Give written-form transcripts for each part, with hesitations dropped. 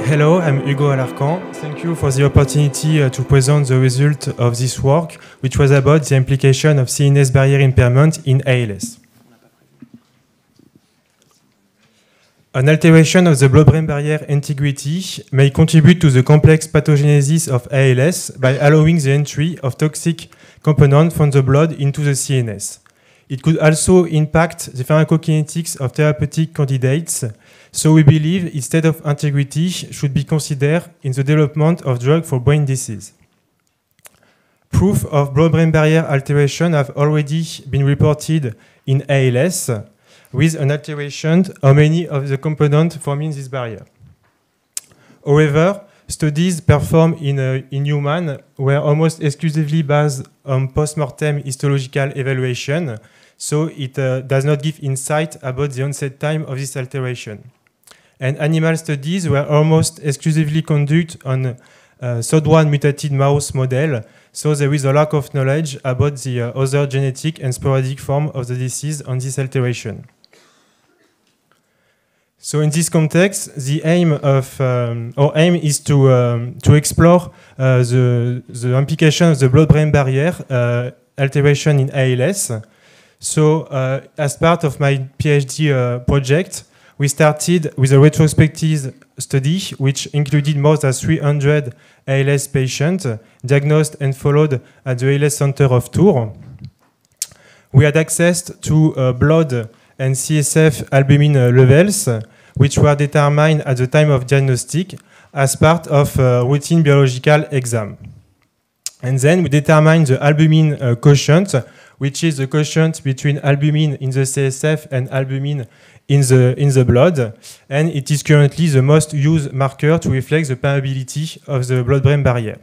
Hello, I'm Hugo Alarcon. Thank you for the opportunity to present the result of this work, which was about the implication of CNS barrier impairment in ALS. An alteration of the blood-brain barrier integrity may contribute to the complex pathogenesis of ALS by allowing the entry of toxic components from the blood into the CNS. It could also impact the pharmacokinetics of therapeutic candidates, so we believe its state of integrity should be considered in the development of drugs for brain disease. Proof of blood-brain barrier alteration have already been reported in ALS, with an alteration of many of the components forming this barrier. However, studies performed in humans were almost exclusively based on post-mortem histological evaluation, so it does not give insight about the onset time of this alteration. And animal studies were almost exclusively conducted on SOD1 mutated mouse model, so there is a lack of knowledge about the other genetic and sporadic form of the disease on this alteration. So in this context, the aim of our aim is to explore the implication of the blood-brain barrier alteration in ALS. So as part of my PhD project, we started with a retrospective study which included more than 300 ALS patients diagnosed and followed at the ALS Center of Tours. We had access to blood and CSF albumin levels, which were determined at the time of diagnostic as part of routine biological exam. And then we determined the albumin quotient, which is the quotient between albumin in the CSF and albumin in the blood, and it is currently the most used marker to reflect the permeability of the blood-brain barrier.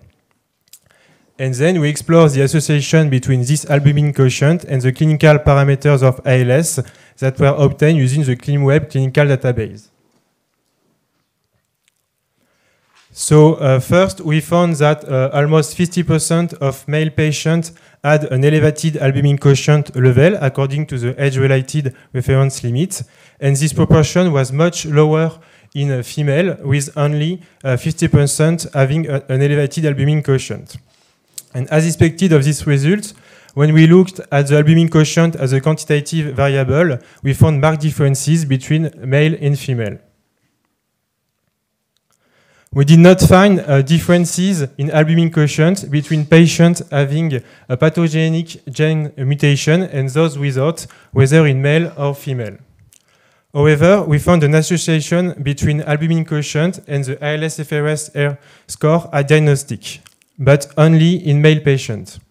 And then we explore the association between this albumin quotient and the clinical parameters of ALS that were obtained using the ClinWeb clinical database. So first, we found that almost 50% of male patients had an elevated albumin quotient level according to the age-related reference limit, and this proportion was much lower in female, with only 50% having an elevated albumin quotient. And as expected of this result, when we looked at the albumin quotient as a quantitative variable, we found marked differences between male and female. We did not find differences in albumin quotient between patients having a pathogenic gene mutation and those without, whether in male or female. However, we found an association between albumin quotient and the ALSFRS-R score at diagnostic, but only in male patients.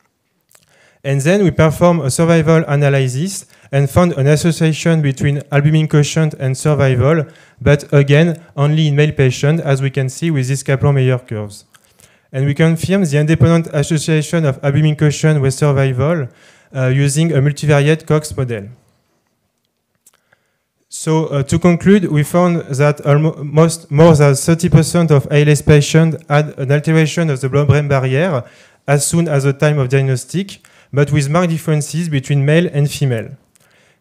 And then we performed a survival analysis and found an association between albumin quotient and survival, but again, only in male patients, as we can see with these Kaplan-Meier curves. And we confirm the independent association of albumin quotient with survival using a multivariate Cox model. So to conclude, we found that almost more than 30% of ALS patients had an alteration of the blood-brain barrier as soon as the time of diagnostic, but with marked differences between male and female.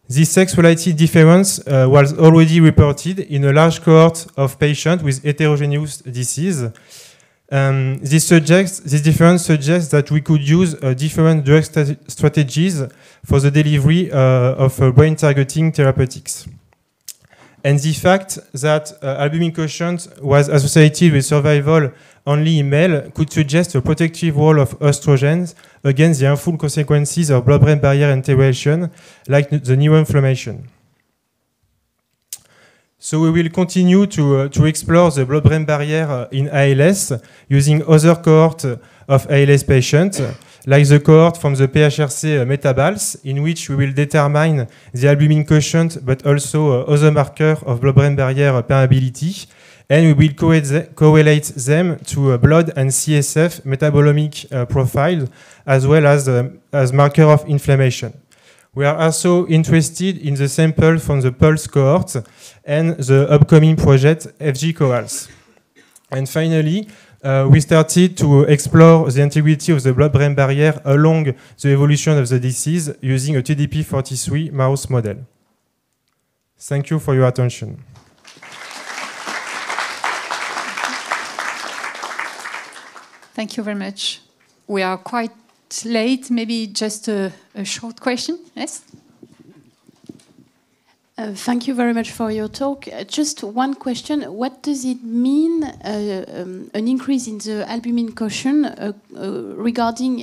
This sex-related difference was already reported in a large cohort of patients with heterogeneous disease. This difference suggests that we could use different drug strategies for the delivery of brain targeting therapeutics. And the fact that albumin quotient was associated with survival only in male could suggest a protective role of estrogens against the harmful consequences of blood-brain barrier integration, like the neuroinflammation. So we will continue to explore the blood-brain barrier in ALS using other cohorts of ALS patients, like the cohort from the PHRC metabals, in which we will determine the albumin quotient, but also other markers of blood-brain barrier permeability, and we will correlate them to blood and CSF metabolomic profile, as well as marker of inflammation. We are also interested in the sample from the PULSE cohort and the upcoming project FG-COALS. And finally, we started to explore the integrity of the blood-brain barrier along the evolution of the disease using a TDP-43 mouse model. Thank you for your attention. Thank you very much. We are quite late. Maybe just a short question. Yes? Thank you very much for your talk. Just one question. What does it mean, an increase in the albumin quotient regarding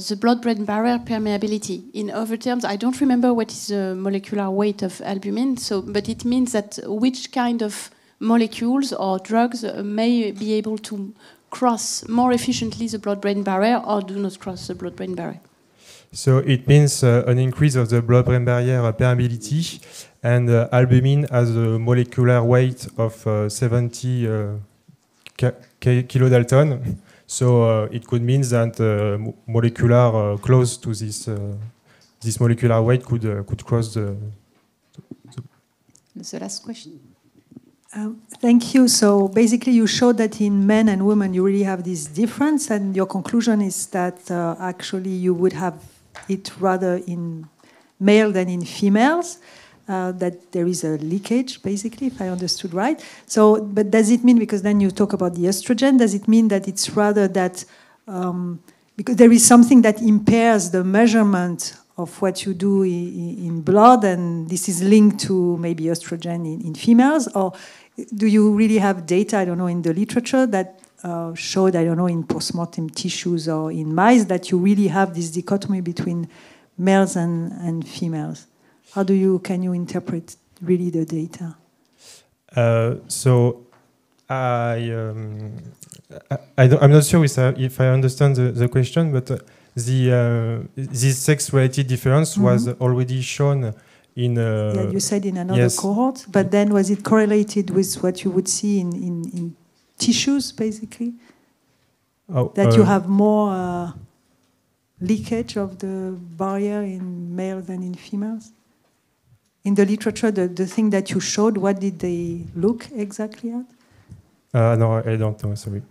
the blood-brain barrier permeability? In other terms, I don't remember what is the molecular weight of albumin, but it means that which kind of molecules or drugs may be able to cross more efficiently the blood-brain barrier or do not cross the blood-brain barrier. So it means an increase of the blood-brain barrier permeability, and albumin has a molecular weight of 70 kilodalton. So it could mean that molecular close to this molecular weight could cross the last question. Thank you. So basically, you showed that in men and women, you really have this difference, and your conclusion is that actually you would have it rather in male than in females, that there is a leakage, basically, if I understood right. So, but does it mean, because then you talk about the estrogen, does it mean that it's rather that, because there is something that impairs the measurement of what you do in blood, and this is linked to maybe estrogen in females? Or do you really have data, I don't know, in the literature that showed, I don't know, in postmortem tissues or in mice, that you really have this dichotomy between males and females? How can you interpret really the data? So I'm not sure if I understand the question, but this sex-related difference was already shown in... yeah, you said in another cohort, but then was it correlated with what you would see in tissues, basically? That you have more leakage of the barrier in male than in females? In the literature, the thing that you showed, what did they look exactly at? No, I don't know, sorry.